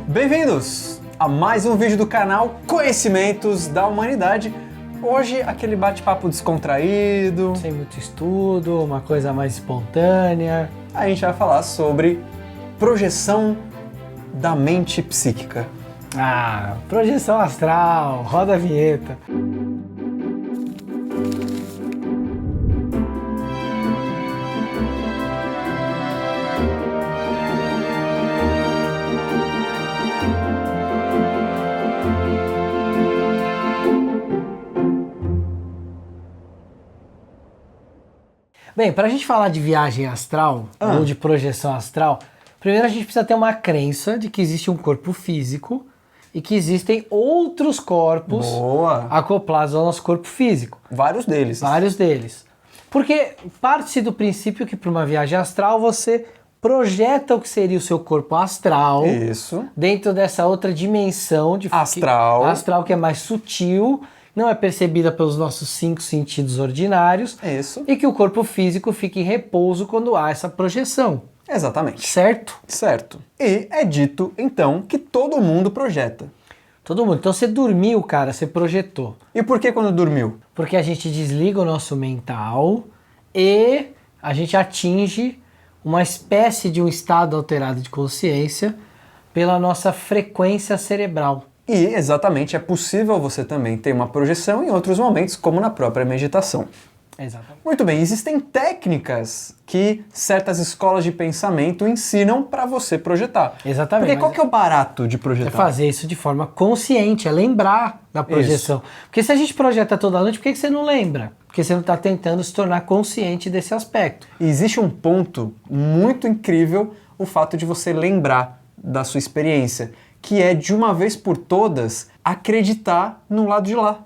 Bem-vindos a mais um vídeo do canal Conhecimentos da Humanidade. Hoje aquele bate-papo descontraído, sem muito estudo, uma coisa mais espontânea. A gente vai falar sobre projeção da mente psíquica. Projeção astral, roda a vinheta. Bem, para a gente falar de viagem astral ou de projeção astral, primeiro a gente precisa ter uma crença de que existe um corpo físico e que existem outros corpos acoplados ao nosso corpo físico. Vários deles. Vários deles. Porque parte-se do princípio que para uma viagem astral você projeta o que seria o seu corpo astral. Isso. Dentro dessa outra dimensão de astral que é mais sutil, não é percebida pelos nossos 5 sentidos ordinários. Isso. E que o corpo físico fica em repouso quando há essa projeção. Exatamente. Certo? Certo. E é dito, então, que todo mundo projeta. Todo mundo. Então você dormiu, cara, você projetou. E por que quando dormiu? Porque a gente desliga o nosso mental e a gente atinge uma espécie de um estado alterado de consciência pela nossa frequência cerebral. E, exatamente, é possível você também ter uma projeção em outros momentos, como na própria meditação. Exatamente. Muito bem, existem técnicas que certas escolas de pensamento ensinam para você projetar. Exatamente. Porque qual que é o barato de projetar? É fazer isso de forma consciente, é lembrar da projeção. Isso. Porque se a gente projeta toda noite, por que você não lembra? Porque você não está tentando se tornar consciente desse aspecto. E existe um ponto muito incrível, o fato de você lembrar da sua experiência, que é, de uma vez por todas, acreditar no lado de lá.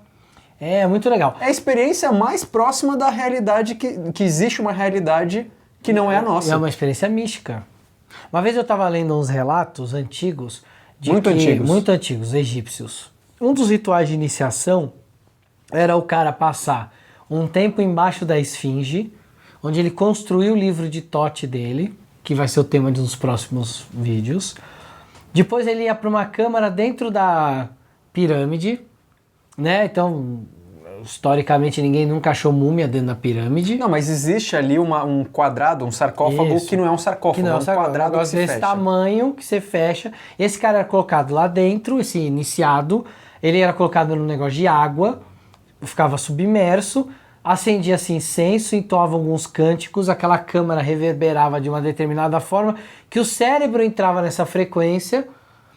É muito legal. É a experiência mais próxima da realidade, que existe uma realidade que não é a nossa. É uma experiência mística. Uma vez eu estava lendo uns relatos antigos. Muito antigos, egípcios. Um dos rituais de iniciação era o cara passar um tempo embaixo da esfinge, onde ele construiu o livro de Tote dele, que vai ser o tema dos próximos vídeos. Depois ele ia para uma câmara dentro da pirâmide, né? Então, historicamente, ninguém nunca achou múmia dentro da pirâmide. Não, mas existe ali um quadrado, um sarcófago. Isso. Que não é um sarcófago, que não é um quadrado que se desse fecha. Tamanho que você fecha. Esse cara era colocado lá dentro, esse iniciado, ele era colocado num negócio de água, ficava submerso, acendia assim incenso, entoava alguns cânticos, aquela câmara reverberava de uma determinada forma, que o cérebro entrava nessa frequência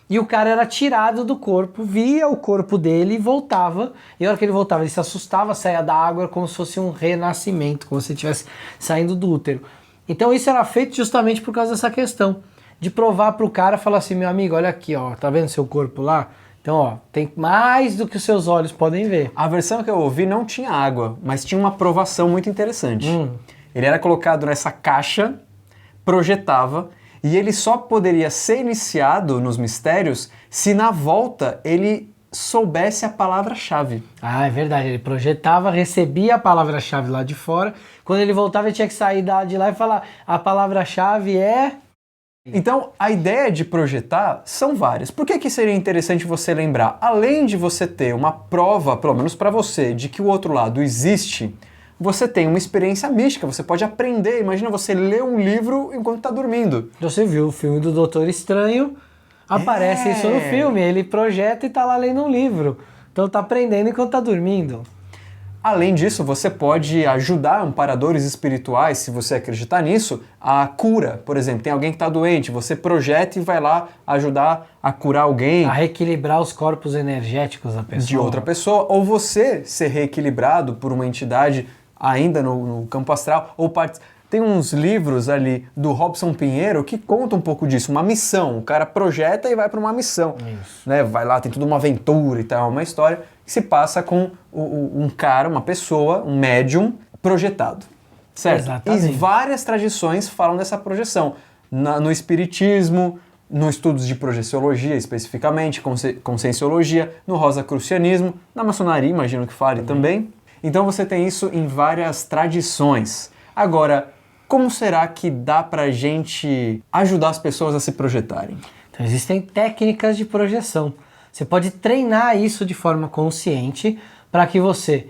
e o cara era tirado do corpo, via o corpo dele e voltava. E a hora que ele voltava, ele se assustava, saía da água como se fosse um renascimento, como se ele estivesse saindo do útero. Então isso era feito justamente por causa dessa questão, de provar para o cara, falar assim, meu amigo, olha aqui, ó, tá vendo seu corpo lá? Então, ó, tem mais do que os seus olhos podem ver. A versão que eu ouvi não tinha água, mas tinha uma provação muito interessante. Ele era colocado nessa caixa, projetava, e ele só poderia ser iniciado nos mistérios se na volta ele soubesse a palavra-chave. É verdade. Ele projetava, recebia a palavra-chave lá de fora. Quando ele voltava, ele tinha que sair de lá e falar, a palavra-chave é... Então, a ideia de projetar são várias. Por que seria interessante você lembrar? Além de você ter uma prova, pelo menos para você, de que o outro lado existe, você tem uma experiência mística, você pode aprender. Imagina você ler um livro enquanto está dormindo. Você viu o filme do Doutor Estranho, aparece isso no filme, ele projeta e está lá lendo um livro. Então está aprendendo enquanto está dormindo. Além disso, você pode ajudar amparadores espirituais, se você acreditar nisso, a cura. Por exemplo, tem alguém que está doente, você projeta e vai lá ajudar a curar alguém. A reequilibrar os corpos energéticos da pessoa. De outra pessoa, ou você ser reequilibrado por uma entidade ainda no campo astral, ou Tem uns livros ali do Robson Pinheiro que contam um pouco disso, uma missão. O cara projeta e vai para uma missão. Isso. Né? Vai lá, tem tudo uma aventura e tal, uma história que se passa com um cara, uma pessoa, um médium projetado. Certo? Exatamente. E várias tradições falam dessa projeção. No espiritismo, no estudos de projeciologia especificamente, conscienciologia, no rosacrucianismo, na maçonaria, imagino que fale também. Então você tem isso em várias tradições. Agora, como será que dá pra gente ajudar as pessoas a se projetarem? Então existem técnicas de projeção. Você pode treinar isso de forma consciente para que você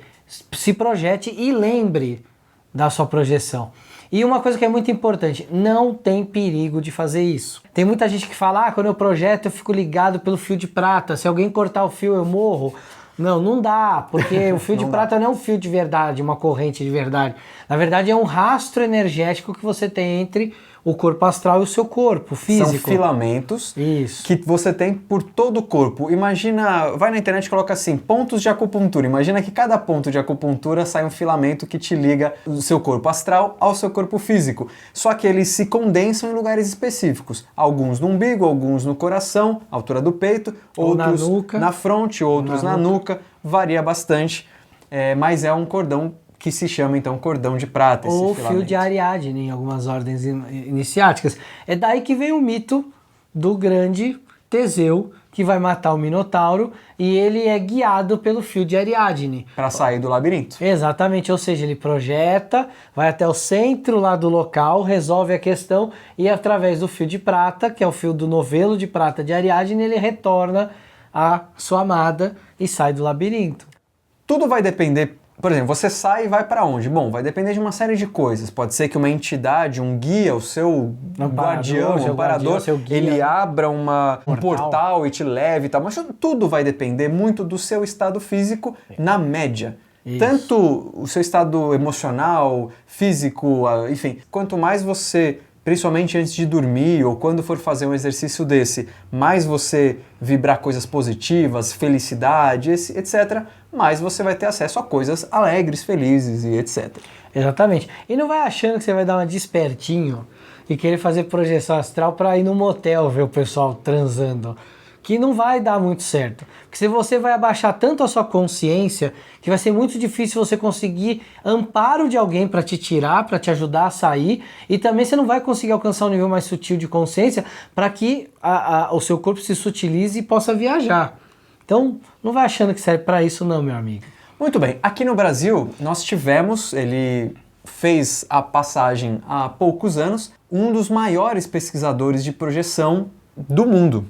se projete e lembre da sua projeção. E uma coisa que é muito importante, não tem perigo de fazer isso. Tem muita gente que fala, quando eu projeto eu fico ligado pelo fio de prata, se alguém cortar o fio eu morro. Não, não dá, porque o fio de prata não é um fio de verdade, uma corrente de verdade. Na verdade é um rastro energético que você tem entre o corpo astral e o seu corpo físico. São filamentos que você tem por todo o corpo. Imagina, vai na internet e coloca assim, pontos de acupuntura. Imagina que cada ponto de acupuntura sai um filamento que te liga o seu corpo astral ao seu corpo físico. Só que eles se condensam em lugares específicos. Alguns no umbigo, alguns no coração, altura do peito, outros na nuca, na fronte, outros na nuca. Varia bastante, mas é um cordão que se chama então cordão de prata. Ou esse fio de Ariadne em algumas ordens iniciáticas. É daí que vem o mito do grande Teseu que vai matar o Minotauro e ele é guiado pelo fio de Ariadne. Para sair do labirinto. Exatamente, ou seja, ele projeta, vai até o centro lá do local, resolve a questão e através do fio de prata, que é o fio do novelo de prata de Ariadne, ele retorna à sua amada e sai do labirinto. Tudo vai depender. Por exemplo, você sai e vai para onde? Bom, vai depender de uma série de coisas. Pode ser que uma entidade, um guia, o seu guardião, um amparador, ele abra um portal e te leve e tal. Mas tudo vai depender muito do seu estado físico na média. Isso. Tanto o seu estado emocional, físico, enfim, quanto mais você, principalmente antes de dormir ou quando for fazer um exercício desse, mais você vibrar coisas positivas, felicidade, etc., mais você vai ter acesso a coisas alegres, felizes e etc. Exatamente. E não vai achando que você vai dar uma despertinho e querer fazer projeção astral para ir no motel ver o pessoal transando. Que não vai dar muito certo. Porque se você vai abaixar tanto a sua consciência, que vai ser muito difícil você conseguir amparo de alguém para te tirar, para te ajudar a sair, e também você não vai conseguir alcançar um nível mais sutil de consciência para que o seu corpo se sutilize e possa viajar. Então, não vai achando que serve para isso não, meu amigo. Muito bem. Aqui no Brasil, nós tivemos, ele fez a passagem há poucos anos, um dos maiores pesquisadores de projeção do mundo,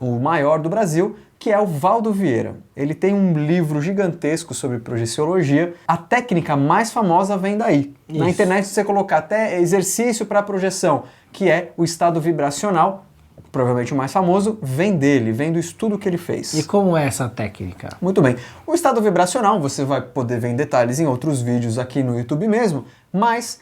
o maior do Brasil, que é o Valdo Vieira. Ele tem um livro gigantesco sobre projeciologia. A técnica mais famosa vem daí. Isso. Na internet, se você colocar até exercício para projeção, que é o estado vibracional, provavelmente o mais famoso, vem dele, vem do estudo que ele fez. E como é essa técnica? Muito bem. O estado vibracional, você vai poder ver em detalhes em outros vídeos aqui no YouTube mesmo, mas,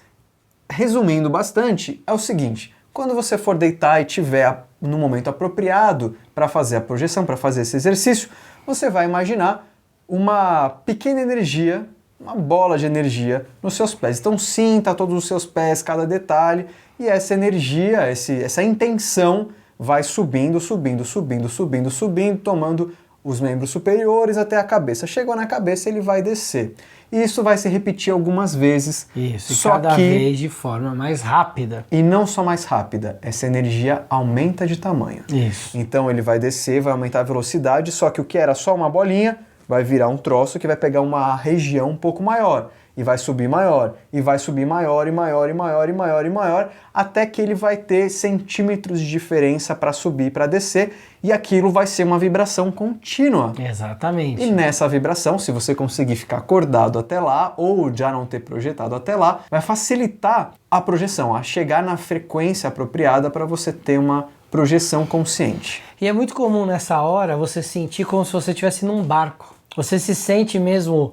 resumindo bastante, é o seguinte: quando você for deitar e tiver no momento apropriado para fazer a projeção, para fazer esse exercício, você vai imaginar uma pequena energia, uma bola de energia nos seus pés. Então sinta todos os seus pés, cada detalhe, e essa energia, essa intenção vai subindo, subindo, subindo, subindo, subindo, tomando os membros superiores até a cabeça. Chegou na cabeça, ele vai descer. E isso vai se repetir algumas vezes. Isso, só cada vez de forma mais rápida. E não só mais rápida, essa energia aumenta de tamanho. Isso. Então ele vai descer, vai aumentar a velocidade, só que o que era só uma bolinha vai virar um troço que vai pegar uma região um pouco maior. E vai subir maior, e vai subir maior, e maior, e maior, e maior, e maior, até que ele vai ter centímetros de diferença para subir e para descer, e aquilo vai ser uma vibração contínua. Exatamente. E nessa vibração, se você conseguir ficar acordado até lá, ou já não ter projetado até lá, vai facilitar a projeção, a chegar na frequência apropriada para você ter uma projeção consciente. E é muito comum nessa hora você sentir como se você estivesse num barco. Você se sente mesmo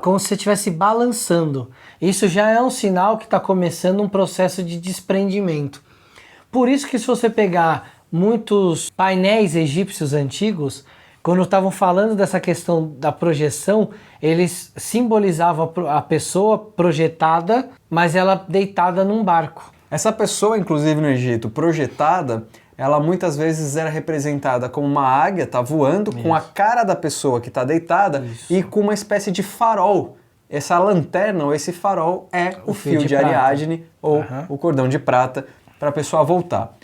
como se você estivesse balançando. Isso já é um sinal que está começando um processo de desprendimento. Por isso que se você pegar muitos painéis egípcios antigos, quando estavam falando dessa questão da projeção, eles simbolizavam a pessoa projetada, mas ela deitada num barco. Essa pessoa, inclusive no Egito, projetada, ela muitas vezes era representada como uma águia, tá voando, isso, com a cara da pessoa que está deitada, isso, e com uma espécie de farol. Essa lanterna ou esse farol é o fio de Ariadne ou o cordão de prata para a pessoa voltar.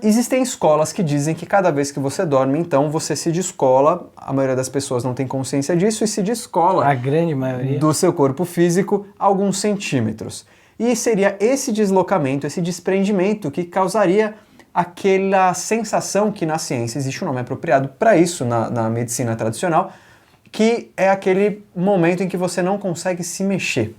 Existem escolas que dizem que cada vez que você dorme, então você se descola, a maioria das pessoas não tem consciência disso, e se descola, a grande maioria, do seu corpo físico alguns centímetros. E seria esse deslocamento, esse desprendimento que causaria aquela sensação que na ciência existe um nome apropriado para isso, na medicina tradicional, que é aquele momento em que você não consegue se mexer.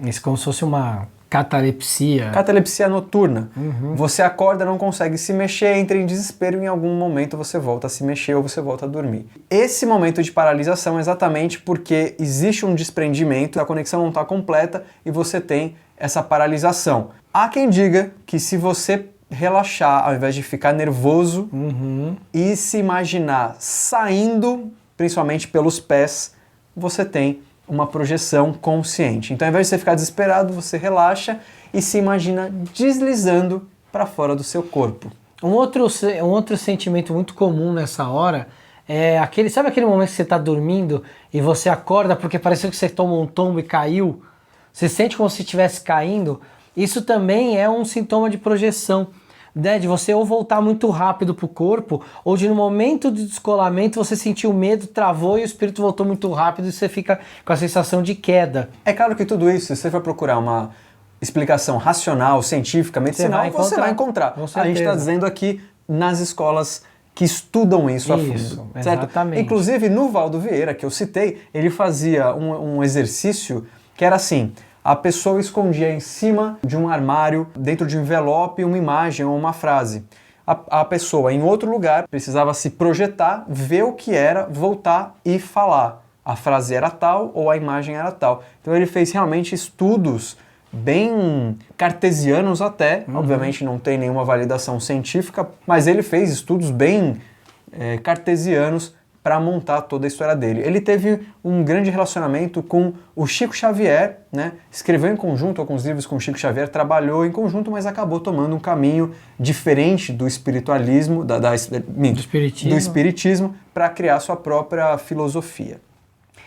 Isso como se fosse uma catalepsia. Catalepsia noturna. Você acorda, não consegue se mexer, entra em desespero e em algum momento você volta a se mexer ou você volta a dormir. Esse momento de paralisação é exatamente porque existe um desprendimento, a conexão não está completa e você tem essa paralisação. Há quem diga que se você relaxar ao invés de ficar nervoso e se imaginar saindo, principalmente pelos pés, você tem uma projeção consciente. Então, ao invés de você ficar desesperado, você relaxa e se imagina deslizando para fora do seu corpo. Um outro sentimento muito comum nessa hora é aquele, sabe aquele momento que você está dormindo e você acorda porque pareceu que você tomou um tombo e caiu? Você sente como se estivesse caindo? Isso também é um sintoma de projeção, né? De você ou voltar muito rápido para o corpo, ou de no momento de descolamento você sentiu medo, travou e o espírito voltou muito rápido e você fica com a sensação de queda. É claro que tudo isso, se você for procurar uma explicação racional, científica, medicinal, você vai encontrar. A gente está dizendo aqui nas escolas que estudam isso a fundo. Certo? Exatamente. Inclusive, no Valdo Vieira, que eu citei, ele fazia um exercício que era assim: a pessoa escondia em cima de um armário, dentro de um envelope, uma imagem ou uma frase. A pessoa, em outro lugar, precisava se projetar, ver o que era, voltar e falar. A frase era tal ou a imagem era tal. Então ele fez realmente estudos bem cartesianos até, obviamente não tem nenhuma validação científica, mas ele fez estudos bem cartesianos para montar toda a história dele. Ele teve um grande relacionamento com o Chico Xavier, né? Escreveu em conjunto alguns livros com o Chico Xavier, trabalhou em conjunto, mas acabou tomando um caminho diferente do espiritualismo, do espiritismo, para criar sua própria filosofia.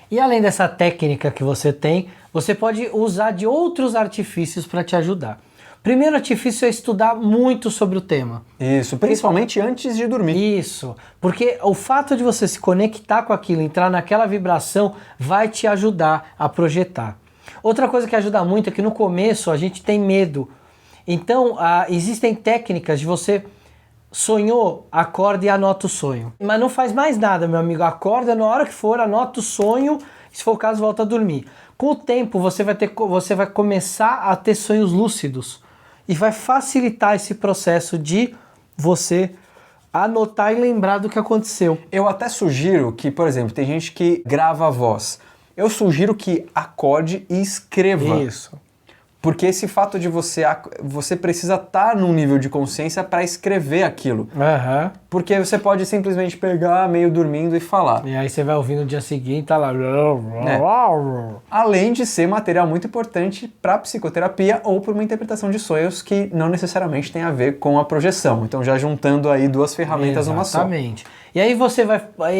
E além dessa técnica que você tem, você pode usar de outros artifícios para te ajudar. Primeiro artifício é estudar muito sobre o tema. Isso, principalmente antes de dormir. Isso, porque o fato de você se conectar com aquilo, entrar naquela vibração, vai te ajudar a projetar. Outra coisa que ajuda muito é que no começo a gente tem medo. Então, existem técnicas de você sonhou, acorda e anota o sonho. Mas não faz mais nada, meu amigo. Acorda na hora que for, anota o sonho, se for o caso, volta a dormir. Com o tempo, você vai começar a ter sonhos lúcidos. E vai facilitar esse processo de você anotar e lembrar do que aconteceu. Eu até sugiro que, por exemplo, tem gente que grava a voz. Eu sugiro que acorde e escreva. Isso. Porque esse fato de você precisa estar num nível de consciência para escrever aquilo. Porque você pode simplesmente pegar meio dormindo e falar. E aí você vai ouvir no dia seguinte, tá lá. Além de ser material muito importante para psicoterapia ou para uma interpretação de sonhos que não necessariamente tem a ver com a projeção. Então já juntando aí duas ferramentas numa só. Exatamente. E aí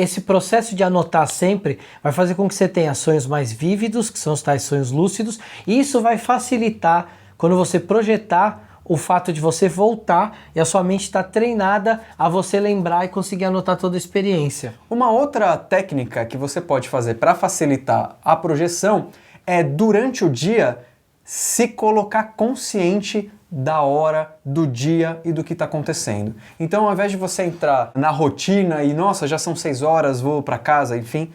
esse processo de anotar sempre vai fazer com que você tenha sonhos mais vívidos, que são os tais sonhos lúcidos, e isso vai facilitar quando você projetar o fato de você voltar e a sua mente está treinada a você lembrar e conseguir anotar toda a experiência. Uma outra técnica que você pode fazer para facilitar a projeção é, durante o dia, se colocar consciente da hora, do dia e do que está acontecendo. Então, ao invés de você entrar na rotina e, nossa, já são 6 horas, vou para casa, enfim,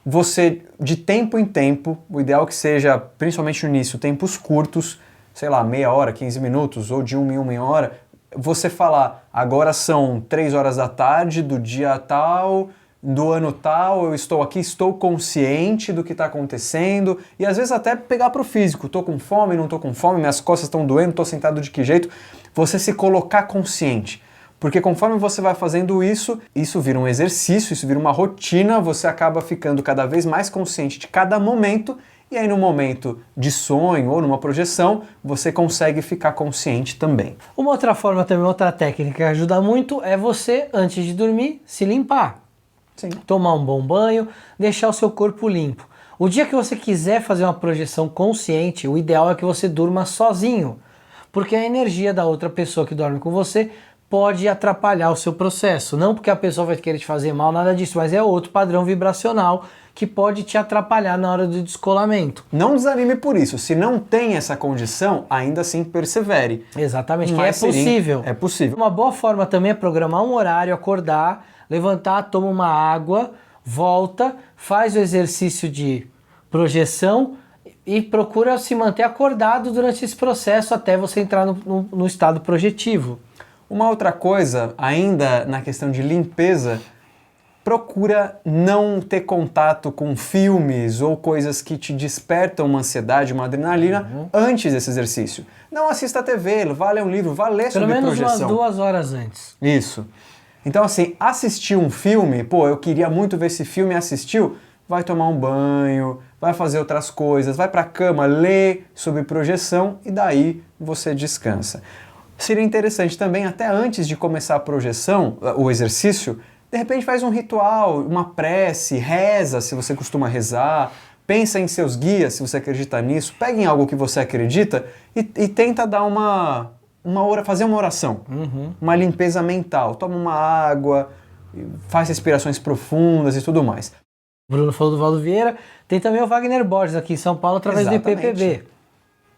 você, de tempo em tempo, o ideal que seja, principalmente no início, tempos curtos, sei lá, meia hora, 15 minutos, ou de 1 em 1 hora, você falar, agora são 3 horas da tarde, do dia tal, do ano tal, eu estou aqui, estou consciente do que está acontecendo, e às vezes até pegar para o físico, estou com fome, não estou com fome, minhas costas estão doendo, estou sentado de que jeito, você se colocar consciente. Porque conforme você vai fazendo isso vira um exercício, isso vira uma rotina, você acaba ficando cada vez mais consciente de cada momento, e aí no momento de sonho ou numa projeção, você consegue ficar consciente também. Uma outra forma também, outra técnica que ajuda muito é você, antes de dormir, se limpar. Sim. Tomar um bom banho, deixar o seu corpo limpo. O dia que você quiser fazer uma projeção consciente, o ideal é que você durma sozinho, porque a energia da outra pessoa que dorme com você pode atrapalhar o seu processo. Não porque a pessoa vai querer te fazer mal, nada disso, mas é outro padrão vibracional que pode te atrapalhar na hora do descolamento. Não desanime por isso. Se não tem essa condição, ainda assim persevere. Exatamente, que é Mas seria- possível. É possível. Uma boa forma também é programar um horário, acordar, levantar, toma uma água, volta, faz o exercício de projeção e procura se manter acordado durante esse processo até você entrar no estado projetivo. Uma outra coisa, ainda na questão de limpeza, procura não ter contato com filmes ou coisas que te despertam uma ansiedade, uma adrenalina antes desse exercício. Não assista a TV, vá ler um livro, vá ler Pelo sobre menos projeção. umas 2 horas antes. Isso. Então, assim, assistir um filme, pô, eu queria muito ver esse filme, assistiu, vai tomar um banho, vai fazer outras coisas, vai pra cama, lê sobre projeção e daí você descansa. Seria interessante também, até antes de começar a projeção, o exercício, de repente faz um ritual, uma prece, reza se você costuma rezar, pensa em seus guias se você acredita nisso, pega em algo que você acredita e tenta dar fazer uma oração, uma limpeza mental. Toma uma água, faz respirações profundas e tudo mais. O Bruno falou do Valdo Vieira, tem também o Wagner Borges aqui em São Paulo através do Exatamente. IPPB.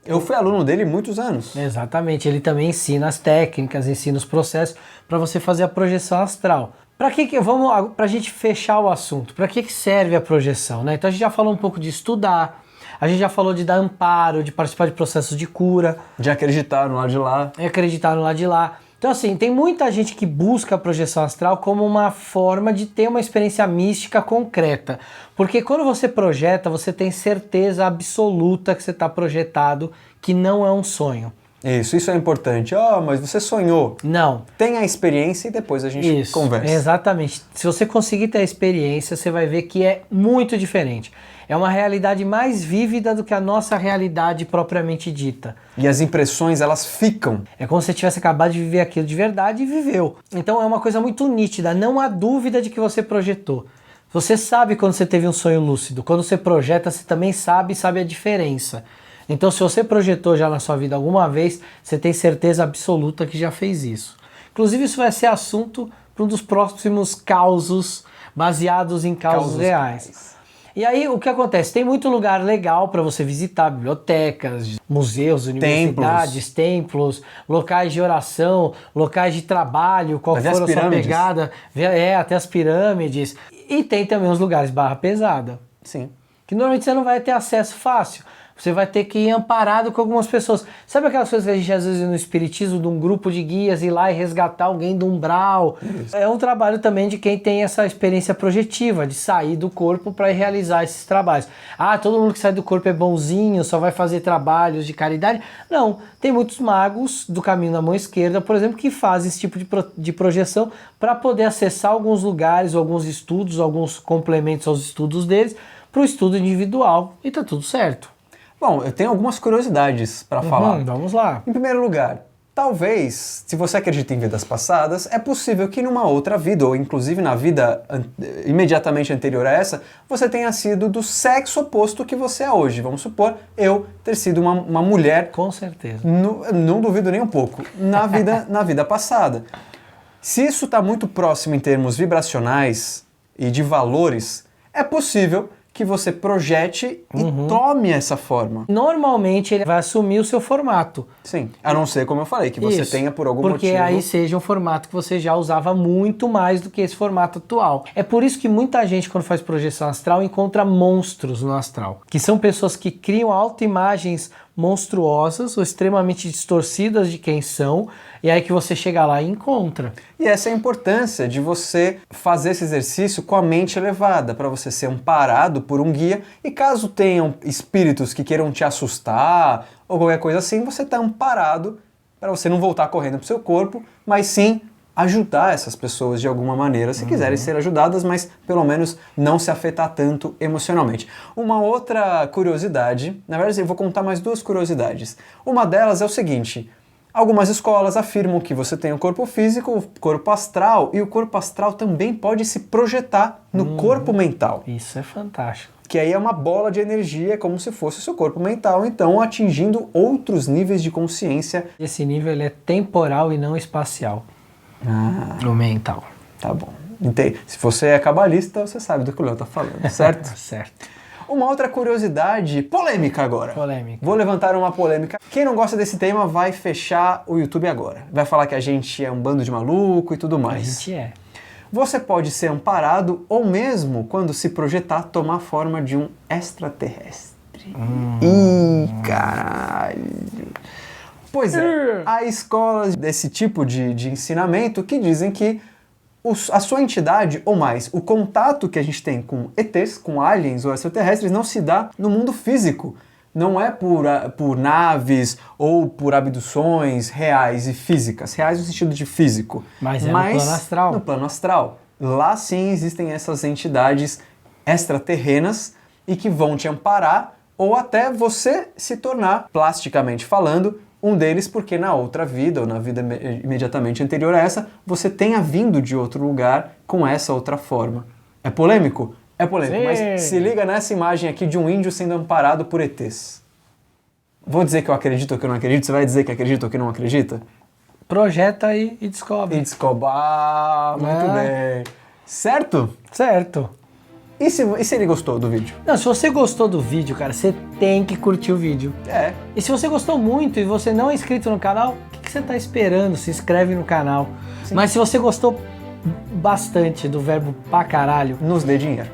Eu fui aluno dele muitos anos. Exatamente, ele também ensina as técnicas, ensina os processos para você fazer a projeção astral. Pra gente fechar o assunto, para que serve a projeção, né? Então a gente já falou um pouco de estudar, a gente já falou de dar amparo, de participar de processos de cura, De acreditar no lado de lá. acreditar no lado de lá. Então assim, tem muita gente que busca a projeção astral como uma forma de ter uma experiência mística concreta. Porque quando você projeta, você tem certeza absoluta que você está projetado, que não é um sonho. Isso é importante. Mas você sonhou. Não. Tenha a experiência e depois a gente conversa. Exatamente. Se você conseguir ter a experiência, você vai ver que é muito diferente. É uma realidade mais vívida do que a nossa realidade propriamente dita. E as impressões, elas ficam. É como se você tivesse acabado de viver aquilo de verdade e viveu. Então é uma coisa muito nítida, não há dúvida de que você projetou. Você sabe quando você teve um sonho lúcido. Quando você projeta, você também sabe a diferença. Então, se você projetou já na sua vida alguma vez, você tem certeza absoluta que já fez isso. Inclusive, isso vai ser assunto para um dos próximos causos baseados em causos reais. E aí, o que acontece? Tem muito lugar legal para você visitar, bibliotecas, museus, universidades, templos, locais de oração, locais de trabalho, qual for a sua pegada, até as pirâmides. E tem também os lugares barra pesada. Sim. Que normalmente você não vai ter acesso fácil. Você vai ter que ir amparado com algumas pessoas. Sabe aquelas coisas que a gente às vezes no espiritismo, de um grupo de guias, ir lá e resgatar alguém do umbral? Isso. É um trabalho também de quem tem essa experiência projetiva, de sair do corpo para realizar esses trabalhos. Todo mundo que sai do corpo é bonzinho, só vai fazer trabalhos de caridade. Não, tem muitos magos do caminho da mão esquerda, por exemplo, que fazem esse tipo de projeção para poder acessar alguns lugares, alguns estudos, alguns complementos aos estudos deles, para o estudo individual, e tá tudo certo. Bom, eu tenho algumas curiosidades para falar. Vamos lá. Em primeiro lugar, talvez, se você acredita em vidas passadas, é possível que numa outra vida, ou inclusive na vida imediatamente anterior a essa, você tenha sido do sexo oposto que você é hoje. Vamos supor, eu ter sido uma mulher. Com certeza. Não duvido nem um pouco. Na vida passada. Se isso está muito próximo em termos vibracionais e de valores, é possível que você projete e tome essa forma. Normalmente ele vai assumir o seu formato. Sim, a não ser, como eu falei, que você tenha por algum motivo... Porque aí seja um formato que você já usava muito mais do que esse formato atual. É por isso que muita gente, quando faz projeção astral, encontra monstros no astral. Que são pessoas que criam autoimagens monstruosas ou extremamente distorcidas de quem são, e aí que você chega lá e encontra. E essa é a importância de você fazer esse exercício com a mente elevada, para você ser amparado por um guia, e caso tenham espíritos que queiram te assustar ou qualquer coisa assim, você está amparado para você não voltar correndo para o seu corpo, mas sim ajudar essas pessoas de alguma maneira, se quiserem ser ajudadas, mas pelo menos não se afetar tanto emocionalmente. Uma outra curiosidade, na verdade eu vou contar mais 2 curiosidades. Uma delas é o seguinte: algumas escolas afirmam que você tem o corpo físico, o corpo astral, e o corpo astral também pode se projetar no corpo mental. Isso é fantástico. Que aí é uma bola de energia, como se fosse o seu corpo mental, então atingindo outros níveis de consciência. Esse nível ele é temporal e não espacial. no mental. Tá bom. Se você é cabalista, você sabe do que o Léo tá falando, certo? Certo. Uma outra curiosidade, polêmica agora. Polêmica. Vou levantar uma polêmica. Quem não gosta desse tema vai fechar o YouTube agora. Vai falar que a gente é um bando de maluco e tudo mais. A gente é. Você pode ser amparado ou mesmo, quando se projetar, tomar a forma de um extraterrestre. Ih, caralho. Pois é, há escolas desse tipo de ensinamento que dizem que a sua entidade, ou mais, o contato que a gente tem com ETs, com aliens ou extraterrestres, não se dá no mundo físico. Não é por naves ou por abduções reais e físicas. Reais no sentido de físico. Mas no plano astral. No plano astral. Lá sim existem essas entidades extraterrenas e que vão te amparar ou até você se tornar, plasticamente falando, um deles, porque na outra vida, ou na vida imediatamente anterior a essa, você tenha vindo de outro lugar com essa outra forma. É polêmico? É polêmico, Sim. mas se liga nessa imagem aqui de um índio sendo amparado por ETs. Vou dizer que eu acredito ou que eu não acredito? Você vai dizer que acredita ou que não acredita? Projeta aí e descobre. E descobre. Ah, muito bem. Certo? Certo. E se ele gostou do vídeo? Não, se você gostou do vídeo, cara, você tem que curtir o vídeo. É. E se você gostou muito e você não é inscrito no canal, o que você tá esperando? Se inscreve no canal. Sim. Mas se você gostou bastante do verbo pra caralho... Nos dê dinheiro.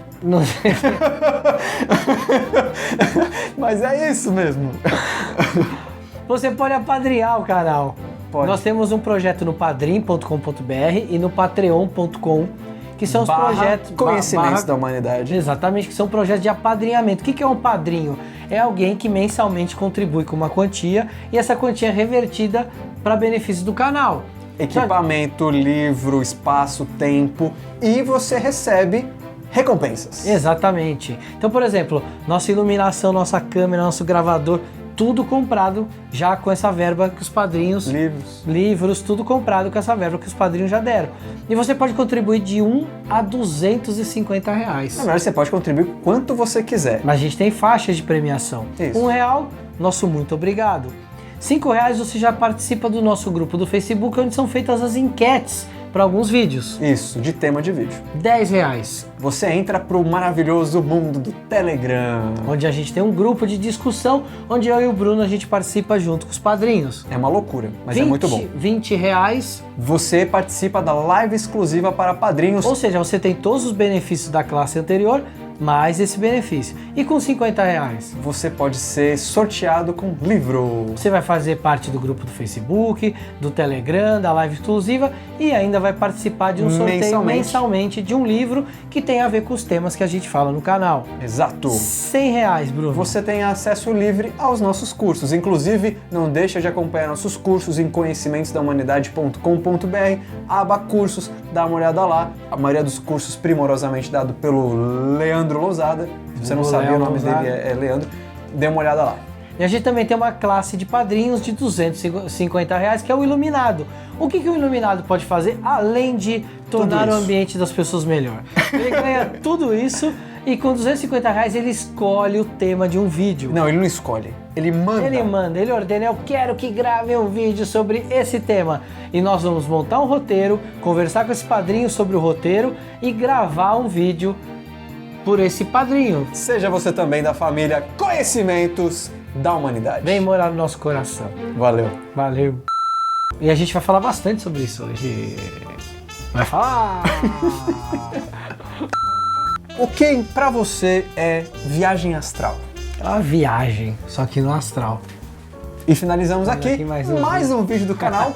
Mas é isso mesmo. Você pode apadrinhar o canal. Pode. Nós temos um projeto no padrim.com.br e no patreon.com, que são os projetos... Conhecimentos da Humanidade. Exatamente, que são projetos de apadrinhamento. O que é um padrinho? É alguém que mensalmente contribui com uma quantia e essa quantia é revertida para benefício do canal. Equipamento, livro, espaço, tempo e você recebe recompensas. Exatamente. Então, por exemplo, nossa iluminação, nossa câmera, nosso gravador, tudo comprado já com essa verba que os padrinhos... Livros, tudo comprado com essa verba que os padrinhos já deram. E você pode contribuir de R$1 a R$250. Na verdade, você pode contribuir quanto você quiser. Mas a gente tem faixas de premiação. Isso. R$1, nosso muito obrigado. R$5 você já participa do nosso grupo do Facebook, onde são feitas as enquetes para alguns vídeos. Isso, de tema de vídeo. R$10. Você entra pro maravilhoso mundo do Telegram. Onde a gente tem um grupo de discussão, onde eu e o Bruno a gente participa junto com os padrinhos. É uma loucura, mas é muito bom. R$20. Você participa da live exclusiva para padrinhos. Ou seja, você tem todos os benefícios da classe anterior, mais esse benefício. E com R$50, você pode ser sorteado com livro. você vai fazer parte do grupo do Facebook, do Telegram, da live exclusiva e ainda vai participar de um sorteio mensalmente de um livro que tem a ver com os temas que a gente fala no canal. Exato. R$100, Bruno. Você tem acesso livre aos nossos cursos. Inclusive, não deixa de acompanhar nossos cursos em conhecimentosdahumanidade.com.br, aba cursos, dá uma olhada lá. A maioria dos cursos primorosamente dado pelo Leandro Lousada. Se você não sabia, o nome dele é Leandro. Dê uma olhada lá. E a gente também tem uma classe de padrinhos de R$250, que é o Iluminado. O que o Iluminado pode fazer, além de tornar o ambiente das pessoas melhor? Ele ganha tudo isso e com R$250 ele escolhe o tema de um vídeo. Não, ele não escolhe. Ele manda. Ele manda, ele ordena, eu quero que grave um vídeo sobre esse tema. E nós vamos montar um roteiro, conversar com esse padrinho sobre o roteiro e gravar um vídeo por esse padrinho. Seja você também da família Conhecimentos da Humanidade. Vem morar no nosso coração. Valeu. Valeu. E a gente vai falar bastante sobre isso hoje. Vai falar! O que pra você é viagem astral? É uma viagem, só que no astral. E finalizamos aqui mais um um vídeo do canal